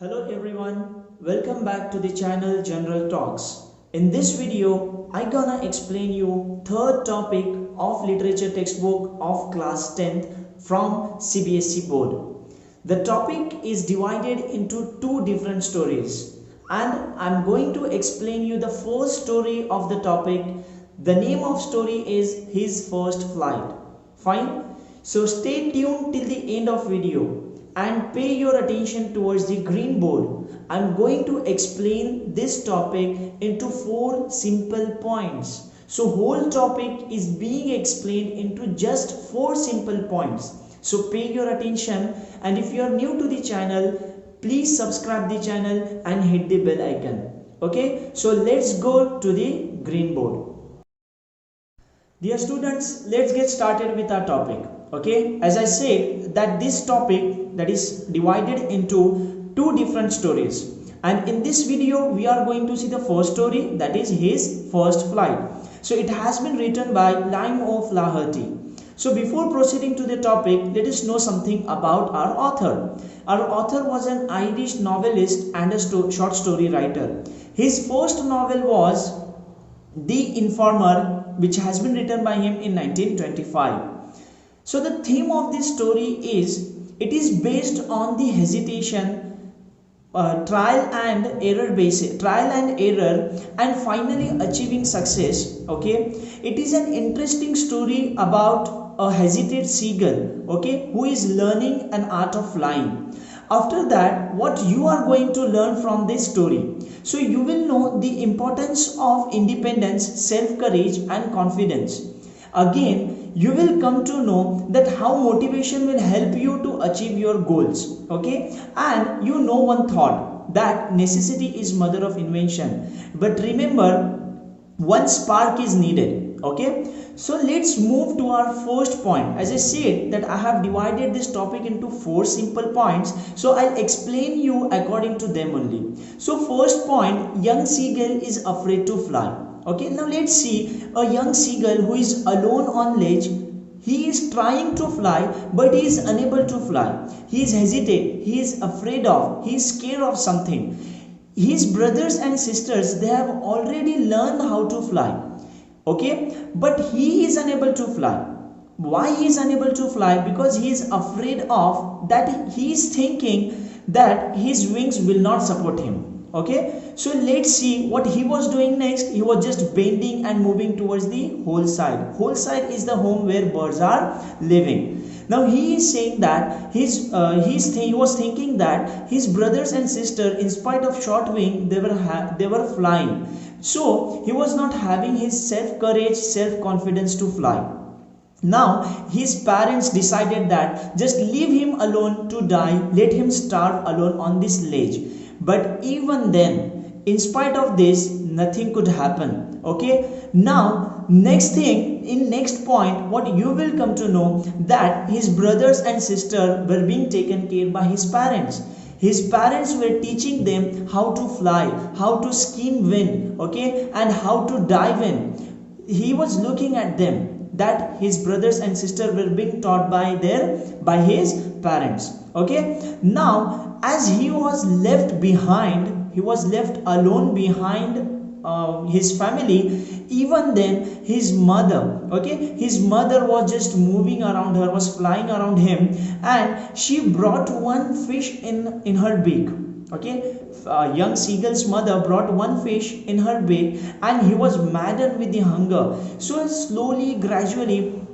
Hello everyone, welcome back to the channel General Talks. In this video, I gonna explain you third topic of literature textbook of class 10th from CBSE board. The topic is divided into two different stories and I'm going to explain you the first story of the topic. The name of story is His First Flight. Fine? So stay tuned till the end of video and pay your attention towards the green board. I'm going to explain this topic into 4 simple points. So whole topic is being explained into just 4 simple points. So pay your attention, and if you are new to the channel, please subscribe the channel and hit the bell icon. Okay, so let's go to the green board. Dear students, let's get started with our topic. Okay, as I said that this topic that is divided into two different stories, and in this video we are going to see the first story, that is His First Flight. So it has been written by Lyme O. Flaherty. So before proceeding to the topic, let us know something about our author. Our author was an Irish novelist and a short story writer. His first novel was The Informer, which has been written by him in 1925. So the theme of this story is, it is based on the hesitation, trial and error and finally achieving success. Okay, it is an interesting story about a hesitant seagull, okay, who is learning an art of flying. After that, what you are going to learn from this story? So you will know the importance of independence, self-courage and confidence. Again, you will come to know that how motivation will help you to achieve your goals. Okay, and you know one thought, that necessity is mother of invention. But remember, one spark is needed. Okay, so let's move to our first point. As I said that I have divided this topic into 4 simple points, so I'll explain you according to them only. So first point, young seagull is afraid to fly. Okay, now let's see a young seagull who is alone on ledge. He is trying to fly, but he is unable to fly. He is hesitant, he is afraid of, he is scared of something. His brothers and sisters, they have already learned how to fly. Okay, but he is unable to fly. Why he is unable to fly? Because he is afraid of that. He is thinking that his wings will not support him. Okay, so let's see what he was doing next. He was just bending and moving towards the whole side. Whole side is the home where birds are living. Now he is saying that he was thinking that his brothers and sister, in spite of short wing, they were flying. So he was not having his self-courage, self-confidence to fly. Now his parents decided that just leave him alone to die, let him starve alone on this ledge. But even then, in spite of this, nothing could happen. Okay, now next thing, in next point, what you will come to know, that his brothers and sister were being taken care by his parents. His parents were teaching them how to fly, how to skim wind, okay, and how to dive in. He was looking at them, that his brothers and sister were being taught by his parents. Okay, now as he was left behind, he was left alone behind his family. Even then, his mother, okay, his mother was just moving around her, was flying around him, and she brought one fish in her beak. Okay, young seagull's mother brought one fish in her beak, and he was maddened with the hunger. So slowly, gradually,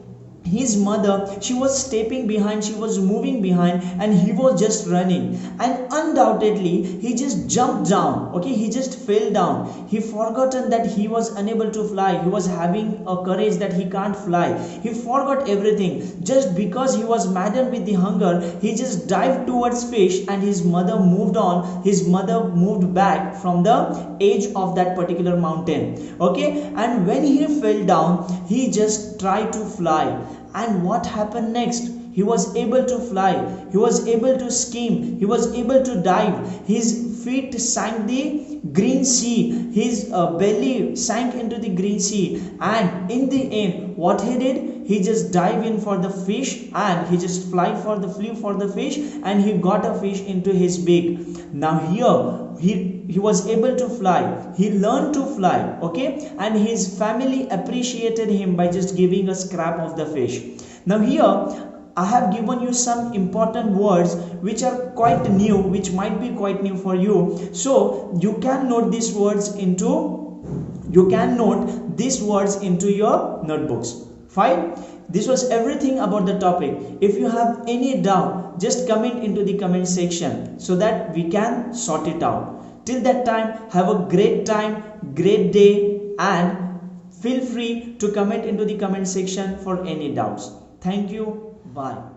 his mother, she was stepping behind, she was moving behind, and he was just running, and undoubtedly he just jumped down. Okay, he just fell down. He forgotten that he was unable to fly. He was having a courage that he can't fly. He forgot everything just because he was maddened with the hunger. He just dived towards fish, and his mother moved on. His mother moved back from the edge of that particular mountain. Okay, and when he fell down, he just tried to fly. And what happened next? He was able to fly, he was able to skim, he was able to dive. His feet sank the green sea, his belly sank into the green sea, and in the end, what he did? he just dive in for the fish and he just flew for the fish, and he got a fish into his beak. Now here he was able to fly, he learned to fly, okay, and his family appreciated him by just giving a scrap of the fish. Now here I have given you some important words which are quite new, which might be quite new for you. So you can note these words into your notebooks. Fine. This was everything about the topic. If you have any doubt, just comment into the comment section so that we can sort it out. Till that time, have a great time, great day, and feel free to comment into the comment section for any doubts. Thank you. Bye.